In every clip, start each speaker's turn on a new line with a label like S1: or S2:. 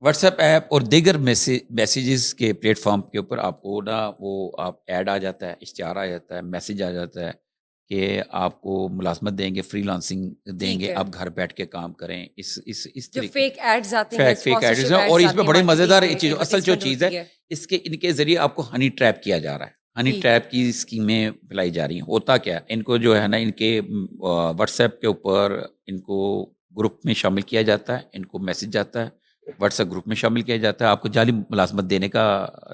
S1: What's app app اور دیگر messages کے پلیٹ فارم کے اوپر آپ کو نا وہ آپ ایڈ آ جاتا ہے، اشتہار آ جاتا ہے، میسیج آ جاتا ہے کہ آپ کو ملازمت دیں گے، فری لانسنگ دیں
S2: ٹھیک
S1: گے،
S2: ہے،
S1: آپ گھر بیٹھ کے کام کریں. اس
S2: جو
S1: طریقے
S2: فیک ایڈز آتے ہیں،
S1: فیک ایڈز
S2: اسپانسرشپ
S1: ہیں. اور
S2: ایڈز
S1: اس میں
S2: آتے ہیں
S1: بڑے مزیدار
S2: مارکیٹنگ میں،
S1: چیز اصل جو
S2: ایڈورٹیزمنٹ
S1: چیز ہے
S2: ہوتی ہے.
S1: ان کے ذریعے آپ کو ہنی ٹریپ کیا جا رہا ہے. ہنی
S2: ٹھیک ہے،
S1: ٹریپ کی اسکیمیں پلائی جا رہی ہیں. ہوتا کیا ہے، ان کو جو ہے نا ان کے واٹس ایپ کے اوپر ان کو گروپ میں شامل کیا جاتا ہے، ان کو میسج جاتا ہے، واٹس ایپ گروپ میں شامل کیا جاتا ہے. آپ کو جعلی ملازمت دینے کا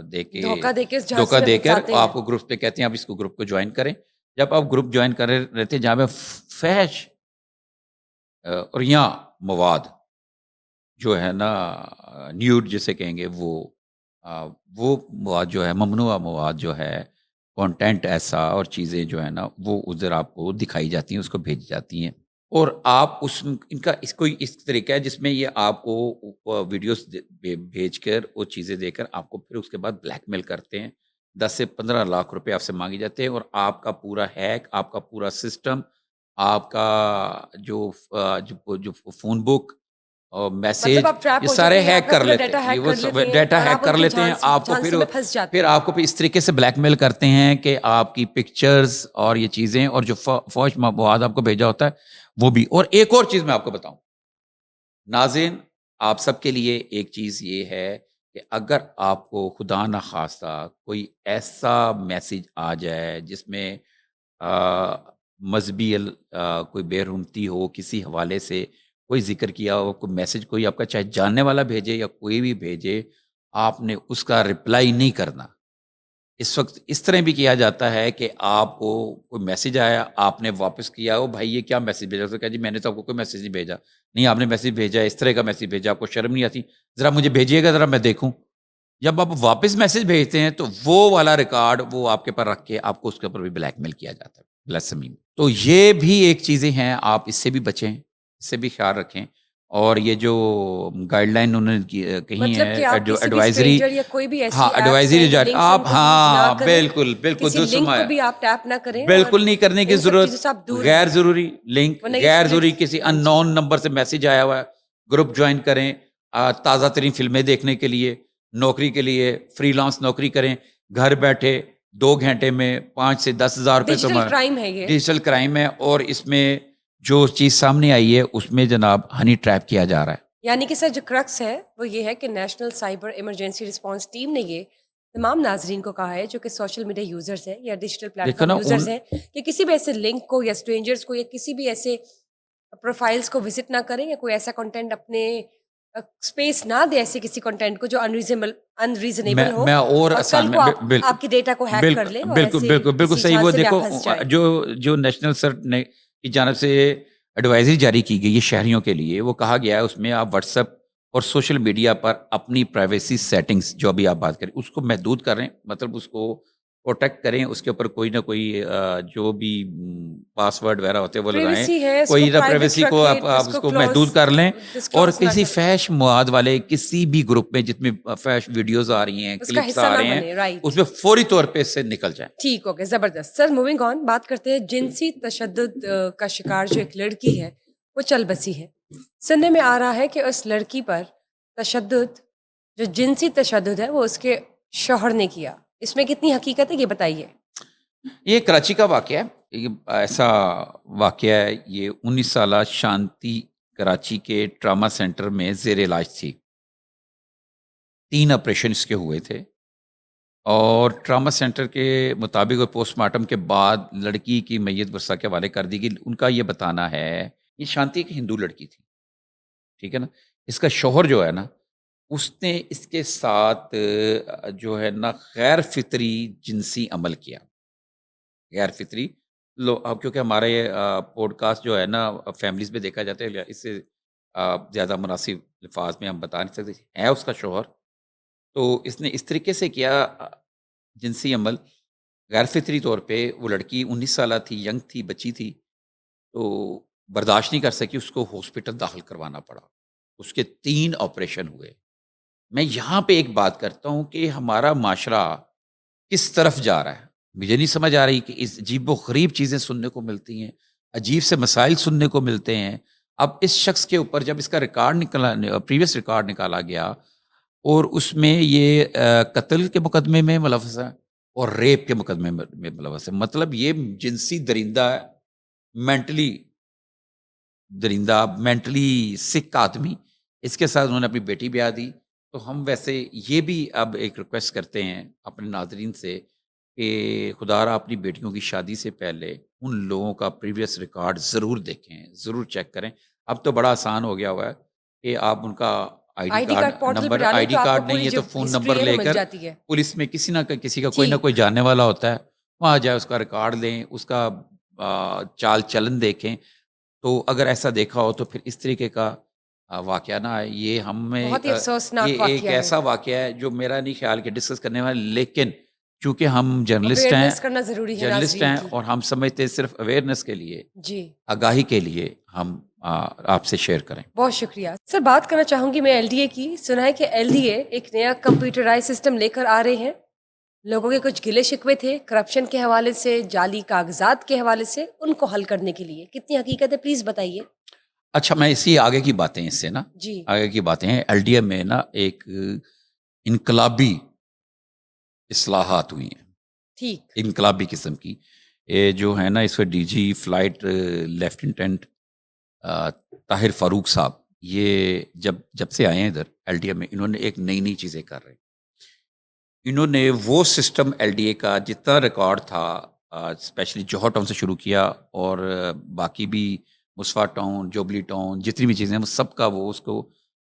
S2: دھوکہ دے کے اس
S1: دھوکہ
S2: جھانسی میں
S1: دے کر
S2: پھنساتے ہیں.
S1: آپ کو گروپ پہ کہتے ہیں آپ اس کو گروپ کو جوائن کریں. جب آپ گروپ جوائن کر رہتے ہیں جہاں پہ فحش اور یہاں مواد جو ہے نا نیوڈ جسے کہیں گے وہ مواد جو ہے، ممنوعہ مواد جو ہے، کانٹینٹ ایسا اور چیزیں جو ہے نا وہ ادھر آپ کو دکھائی جاتی ہیں، اس کو بھیجی جاتی ہیں. اور آپ ان کا کوئی اس طریقہ ہے جس میں یہ آپ کو ویڈیوز بھیج کر وہ چیزیں دے کر آپ کو پھر اس کے بعد بلیک میل کرتے ہیں. 10 سے 15 لاکھ روپے آپ سے مانگے جاتے ہیں اور آپ کا پورا ہیک، آپ کا پورا سسٹم، آپ کا جو فون بک اور
S2: مطلب
S1: میسج
S2: آپ ٹریپ
S1: یہ
S2: ہو
S1: سارے
S2: جاتے ہیں،
S1: ہیک
S2: اپنا
S1: کر
S2: پورا
S1: لیتے
S2: ڈیٹا
S1: ہیں.
S2: ہیک
S1: وہ
S2: کر لیتے ہیں
S1: ڈیٹا
S2: اور
S1: ہیک
S2: آپ
S1: کر
S2: ان کی
S1: لیتے ہیں. آپ کو
S2: جھانسی میں پھنس جاتے
S1: پھر
S2: ہیں.
S1: آپ کو اس طریقے سے بلیک میل کرتے ہیں کہ آپ کی پکچرز اور یہ چیزیں اور جو فوج مواد آپ کو بھیجا ہوتا ہے وہ بھی. اور ایک اور چیز میں آپ کو بتاؤں ناظرین، آپ سب کے لیے ایک چیز یہ ہے کہ اگر آپ کو خدا نخواستہ کوئی ایسا میسج آ جائے جس میں مذہبی کوئی بے رحمتی ہو، کسی حوالے سے کوئی ذکر کیا ہو، کوئی میسج کوئی آپ کا چاہے جاننے والا بھیجے یا کوئی بھی بھیجے، آپ نے اس کا رپلائی نہیں کرنا. اس وقت اس طرح بھی کیا جاتا ہے کہ آپ کو کوئی میسج آیا، آپ نے واپس کیا ہو بھائی یہ کیا میسج بھیجا، تو کہا جی میں نے تو آپ کو کوئی میسج نہیں بھیجا. نہیں، آپ نے میسج بھیجا، اس طرح کا میسج بھیجا، آپ کو شرم نہیں آتی؟ ذرا مجھے بھیجیے گا، ذرا میں دیکھوں. جب آپ واپس میسج بھیجتے ہیں تو وہ والا ریکارڈ وہ آپ کے پر رکھ کے آپ کو اس کے اوپر بھی بلیک میل کیا جاتا ہے، بلیسمی. تو یہ بھی ایک چیزیں ہیں، آپ اس سے بھی بچیں، اس سے بھی خیال رکھیں. اور یہ جو گائیڈ لائن انہوں نے کہی
S2: مطلب کہ
S1: ہے
S2: آپ
S1: جو
S2: کسی بھی
S1: ایڈوائزری،
S2: اسٹرینجر یا کوئی بھی
S1: ہاں
S2: ایسی ایپس
S1: ایڈوائزری
S2: ہیں،
S1: جو
S2: لنکس ہیں، ان
S1: آپ،
S2: کو یوز نہ
S1: ہاں
S2: کریں.
S1: بالکل بالکل
S2: کسی
S1: درست
S2: لنک کو
S1: فرمایا.
S2: بھی آپ ٹیپ نہ کریں اور
S1: بالکل نہیں کرنے کی
S2: ان سب
S1: ضرورت.
S2: چیزوں سے آپ دور
S1: غیر
S2: رہیں،
S1: ضروری لنک،
S2: ورنہ یہ
S1: غیر ضروری
S2: اسپلٹ.
S1: کسی
S2: ہاں
S1: ان
S2: جی.
S1: نون نمبر سے میسج آیا ہوا ہے، گروپ جوائن کریں تازہ ترین فلمیں دیکھنے کے لیے، نوکری کے لیے، فری لانس نوکری کریں، گھر بیٹھے 2 گھنٹے میں 5 سے 10 ہزار روپے
S2: ڈیجیٹل
S1: تمہارا.
S2: کرائم ہے یہ.
S1: ڈیجیٹل کرائم ہے اور اس میں جو چیز سامنے آئی ہے اس میں جناب ہنی ٹریپ کیا جا رہا ہے.
S2: یعنی کہ سر جو کرکس ہے وہ یہ ہے کہ national cyber emergency response team نے یہ تمام ناظرین کو کہا ہے جو کہ سوشل میڈیا یوزرز ہیں یا ڈیجیٹل پلیٹ
S1: دیکھو
S2: فارم
S1: نا
S2: یوزرز ہیں کہ کسی بھی ایسے لنک کو یا اسٹرینجرز کو یا کسی بھی ایسے پروفائلز کو وزٹ نہ کریں یا کوئی ایسا کنٹینٹ اپنے اسپیس نہ دے ایسے کسی کنٹینٹ کو جو انریزنیبل ہو
S1: میں اور
S2: اور کل
S1: آسان میں
S2: کو آپ کی ڈیٹا کو ہیک کر لے اور
S1: بالکل
S2: ایسے
S1: بالکل بالکل
S2: کسی
S1: صحیح. وہ
S2: جھانسے میں آپ
S1: دیکھو
S2: پھنس جائیں.
S1: جو نیشنل سر نے کی جانب سے ایڈوائزری جاری کی گئی ہے شہریوں کے لیے، وہ کہا گیا ہے اس میں آپ واٹس ایپ اور سوشل میڈیا پر اپنی پرائیویسی سیٹنگز جو ابھی آپ بات کریں اس کو محدود کریں، مطلب اس کو پروٹیکٹ کریں، اس کے اوپر کوئی نہ کوئی جو بھی پاس ورڈ وغیرہ ہوتے ہیں وہ لگائیں.
S2: پریویسی ہے، اس کو
S1: کوئی نہ
S2: پرائیویٹ
S1: پریویسی کو
S2: رکھیں،
S1: آپ اس
S2: کو
S1: کو
S2: کلوز
S1: محدود کر لیں. اور
S2: ڈسکلوز نہ
S1: کسی
S2: کریں،
S1: فحش مواد والے کسی بھی گروپ میں جس میں فحش ویڈیوز آ رہی ہیں،
S2: اس کا
S1: کلپس
S2: حصہ
S1: آ
S2: نہ
S1: رہے ہیں،
S2: بنے. رائٹ.
S1: اس میں فوری طور پہ اس سے نکل جائیں.
S2: ٹھیک، اوکے، زبردست. سر موونگ آن، بات کرتے ہیں جنسی تشدد کا شکار جو ایک لڑکی ہے وہ چل بسی ہے. سننے میں آ رہا ہے کہ اس لڑکی پر تشدد، جو جنسی تشدد ہے وہ اس کے شوہر نے کیا. اس میں کتنی حقیقت ہے یہ بتائیے.
S1: یہ کراچی کا واقعہ ہے. یہ ایسا واقعہ ہے. یہ 19 سالہ شانتی کراچی کے ٹراما سینٹر میں زیر علاج تھی. 3 آپریشن اس کے ہوئے تھے اور ٹراما سینٹر کے مطابق اور پوسٹ مارٹم کے بعد لڑکی کی میت ورثہ کے حوالے کر دی گئی. ان کا یہ بتانا ہے، یہ شانتی ایک ہندو لڑکی تھی، ٹھیک ہے نا. اس کا شوہر جو ہے نا اس نے اس کے ساتھ جو ہے نا غیر فطری جنسی عمل کیا. غیر فطری اب کیونکہ ہمارا یہ پوڈ کاسٹ جو ہے نا فیملیز میں دیکھا جاتا ہے، اس سے زیادہ مناسب الفاظ میں ہم بتا نہیں سکتے. ہے اس کا شوہر، تو اس نے اس طریقے سے کیا جنسی عمل غیر فطری طور پہ. وہ لڑکی 19 سالہ تھی، ینگ تھی، بچی تھی، تو برداشت نہیں کر سکی، اس کو ہاسپٹل داخل کروانا پڑا. اس کے 3 آپریشن ہوئے. میں یہاں پہ ایک بات کرتا ہوں کہ ہمارا معاشرہ کس طرف جا رہا ہے. مجھے نہیں سمجھ آ رہی کہ اس عجیب و غریب چیزیں سننے کو ملتی ہیں، عجیب سے مسائل سننے کو ملتے ہیں. اب اس شخص کے اوپر جب اس کا ریکارڈ نکلا، پریویس ریکارڈ نکالا گیا، اور اس میں یہ قتل کے مقدمے میں ملوث ہے اور ریپ کے مقدمے میں ملوث ہے. مطلب یہ جنسی درندہ ہے، مینٹلی درندہ، مینٹلی سک آدمی. اس کے ساتھ انہوں نے اپنی بیٹی بیاہ دی. تو ہم ویسے یہ بھی اب ایک ریکویسٹ کرتے ہیں اپنے ناظرین سے کہ خدا را اپنی بیٹیوں کی شادی سے پہلے ان لوگوں کا پریویس ریکارڈ ضرور دیکھیں، ضرور چیک کریں. اب تو بڑا آسان ہو گیا ہوا ہے کہ آپ ان کا I D
S2: I D
S1: card
S2: card portal پہ
S1: نمبر،
S2: ڈالیں
S1: آئی
S2: تو
S1: ڈی
S2: آپ کو
S1: کارڈ نہیں
S2: پوری
S1: ہے
S2: جو
S1: تو فون
S2: ہسٹری
S1: نمبر
S2: ہے وہ
S1: لے
S2: مل
S1: کر
S2: جاتی ہے.
S1: پولیس میں کسی کا کوئی
S2: جی
S1: نہ کوئی جاننے والا ہوتا ہے، وہاں جائے اس کا ریکارڈ لیں، اس کا چال چلن دیکھیں. تو اگر ایسا دیکھا ہو تو پھر اس طریقے کا واقعہ نہ آئے. یہ ہمیں
S2: بہت ہی افسوسناک
S1: یہ ایک
S2: واقعہ ہے.
S1: ایسا واقعہ ہے جو میرا نہیں خیال کہ ڈسکس کرنے والا، لیکن چونکہ ہم
S2: اویئرنیس کرنا ضروری ہے
S1: جرنلسٹ
S2: ناظرین
S1: ہیں
S2: کی.
S1: اور ہم سمجھتے ہیں صرف اویئرنیس کے لیے،
S2: جی
S1: آگاہی کے لیے ہم آپ سے شیئر کریں.
S2: بہت شکریہ سر. بات کرنا چاہوں گی میں ایل ڈی اے کی. سنا ہے کہ ایل ڈی اے ایک نیا کمپیوٹرائز سسٹم لے کر آ رہے ہیں. لوگوں کے کچھ گلے شکوے تھے کرپشن کے حوالے سے، جعلی کاغذات کے حوالے سے، ان کو حل کرنے کے لیے کتنی حقیقت ہے پلیز بتائیے.
S1: اچھا، میں اسی آگے کی باتیں اس سے نا
S2: جی
S1: آگے کی باتیں ہیں. ایل ڈی ایم میں نا ایک انقلابی اصلاحات ہوئی ہیں،
S2: ٹھیک.
S1: انقلابی قسم کی. یہ جو ہے نا اس وقت D G flight lieutenant Tahir Farooq صاحب، یہ جب سے آئے ہیں ادھر ایل ڈی ایم میں، انہوں نے ایک نئی چیزیں کر رہے ہیں. انہوں نے وہ سسٹم ایل ڈی اے کا جتنا ریکارڈ تھا، اسپیشلی جوہر ٹاؤن سے شروع کیا اور باقی بھی مصفا ٹاؤن، جوبلی ٹاؤن، جتنی بھی چیزیں ہیں وہ سب کا وہ اس کو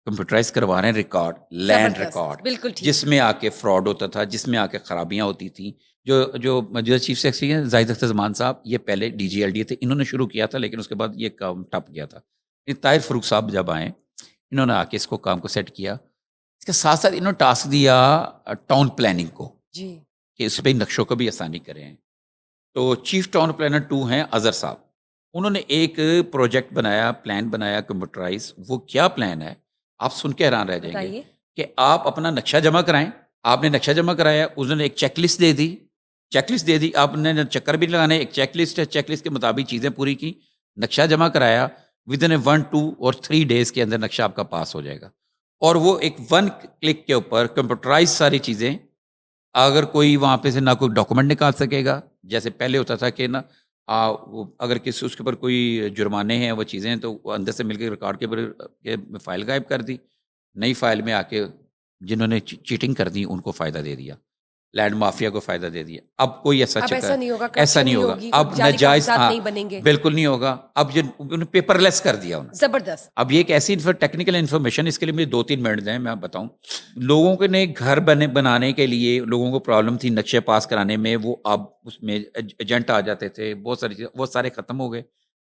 S1: کمپیوٹرائز کروا رہے ہیں. ریکارڈ، لینڈ
S2: زبردست،
S1: ریکارڈ،
S2: بالکل ٹھیک.
S1: جس میں آ کے فراڈ ہوتا تھا، جس میں آ کے خرابیاں ہوتی تھیں. جو موجودہ چیف سیکرٹری ہیں زاہد اختر زمان صاحب، یہ پہلے D G L D A تھے، انہوں نے شروع کیا تھا لیکن اس کے بعد یہ کام ٹپ گیا تھا. طاہر فاروق صاحب جب آئے، انہوں نے آ کے اس کو کام کو سیٹ کیا. اس کے ساتھ ساتھ انہوں نے ٹاسک دیا ٹاؤن پلاننگ کو
S2: جی
S1: کہ اس پہ نقشوں کو بھی آسانی کریں. تو چیف ٹاؤن پلانر 2 ہیں اظہر صاحب. انہوں نے ایک پروجیکٹ بنایا، پلان بنایا کمپیوٹرائز. وہ کیا پلان ہے آپ سن کے حیران رہ جائیں گے
S2: بتائیے.
S1: کہ آپ اپنا نقشہ جمع کرائیں. آپ نے نقشہ جمع کرایا، انہوں نے ایک چیک لسٹ دے دی. آپ نے چکر بھی لگانے، ایک چیک لسٹ ہے، چیک لسٹ کے مطابق چیزیں پوری کی، نقشہ جمع کرایا. ود ان 1, 2 اور 3 ڈیز کے اندر نقشہ آپ کا پاس ہو جائے گا. اور وہ ایک 1 کلک کے اوپر کمپیوٹرائز ساری چیزیں. اگر کوئی وہاں پہ سے نہ کوئی ڈاکومنٹ نکال سکے گا، جیسے پہلے ہوتا تھا کہ نا اگر کسی اس کے اوپر کوئی جرمانے ہیں، وہ چیزیں ہیں، تو وہ اندر سے مل کے ریکارڈ کے فائل غائب کر دی. نئی فائل میں آ کے جنہوں نے چیٹنگ کر دی ان کو فائدہ دے دیا، لینڈ مافیا کو فائدہ دے دیا. اب کوئی ایسا
S2: اب
S1: چکر
S2: ایسا نہیں ہوگا،
S1: ایسا
S2: کرپشن
S1: نہیں
S2: نہیں
S1: ہوگا.
S2: ہوگی،
S1: اب
S2: جعلی
S1: ناجائز
S2: کاغذات نہیں بنیں گے.
S1: بالکل نہیں ہوگا. اب انہیں پیپر لیس کر دیا انہوں نے.
S2: زبردست.
S1: اب یہ ایک ایسی ٹیکنیکل انفارمیشن، اس کے لیے مجھے 2-3 منٹ دیں میں بتاؤں. لوگوں کے نے گھر بنانے کے لیے لوگوں کو پرابلم تھی نقشے پاس کرانے میں. وہ اب اس میں ایجنٹ آ جاتے تھے، بہت ساری چیزیں، وہ سارے ختم ہو گئے.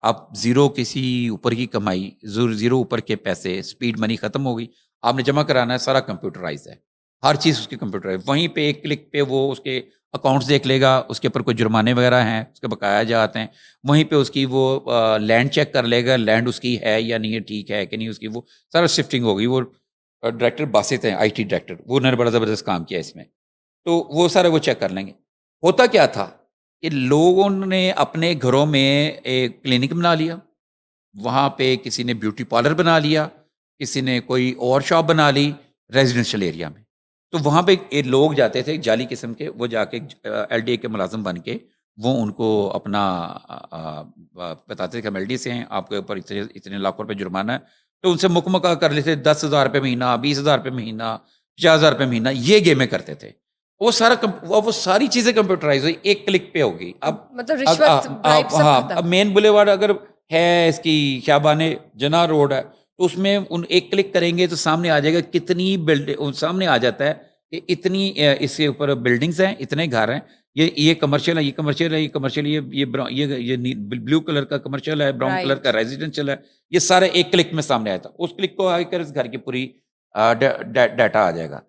S1: اب زیرو کسی اوپر کی کمائی، زیرو اوپر کے پیسے، اسپیڈ منی ختم ہو گئی. آپ نے جمع کرانا ہے، سارا کمپیوٹرائز ہے، ہر چیز اس کی کمپیوٹرائز. وہیں پہ ایک کلک پہ وہ اس کے اکاؤنٹس دیکھ لے گا، اس کے اوپر کوئی جرمانے وغیرہ ہیں، اس کے بقایا جاتے ہیں. وہیں پہ اس کی وہ لینڈ چیک کر لے گا، لینڈ اس کی ہے یا نہیں ہے، ٹھیک ہے کہ نہیں. اس کی وہ سارا شفٹنگ ہوگی. وہ ڈائریکٹر باسط ہیں، آئی ٹی ڈائریکٹر، وہ انہوں نے بڑا زبردست کام کیا اس میں. تو وہ سارے وہ چیک کر لیں گے. ہوتا کیا تھا کہ لوگوں نے اپنے گھروں میں ایک کلینک بنا لیا، وہاں پہ کسی نے بیوٹی پارلر بنا لیا، کسی نے کوئی اور شاپ بنا لی ریزیڈنشل ایریا میں. تو وہاں پہ لوگ جاتے تھے جعلی قسم کے، وہ جا کے ایل ڈی اے کے ملازم بن کے وہ ان کو اپنا بتاتے تھے کہ ہم ایل ڈی اے سے ہیں، آپ کے اوپر اتنے لاکھ روپے جرمانہ ہے. تو ان سے مکمکہ کر لیتے 10,000 روپے مہینہ، 20,000 روپے مہینہ، 50,000 روپے مہینہ، یہ گیمیں کرتے تھے. وہ ساری چیزیں کمپیوٹرائز ہوئی، ایک کلک پہ ہوگی. اب
S2: مطلب رشوت، برائب سب
S1: ہاں،
S2: ختم.
S1: اب مین بلیوارڈ اگر ہے، اس کی خیابان جناح روڈ ہے، تو اس میں ایک کلک کریں گے تو سامنے آ جائے گا کتنی سامنے آ جاتا ہے کہ اتنی اس کے اوپر بلڈنگز ہیں، اتنے گھر ہیں، یہ کمرشل ہے، یہ کمرشل ہے، یہ کمرشل، یہ بلو کلر کا کمرشل ہے، براؤن کلر کا ریزیڈنشل ہے. یہ سارے ایک کلک میں سامنے آیا تھا. اس کلک کو آگے کر اس گھر کی پوری ڈیٹا آ جائے گا.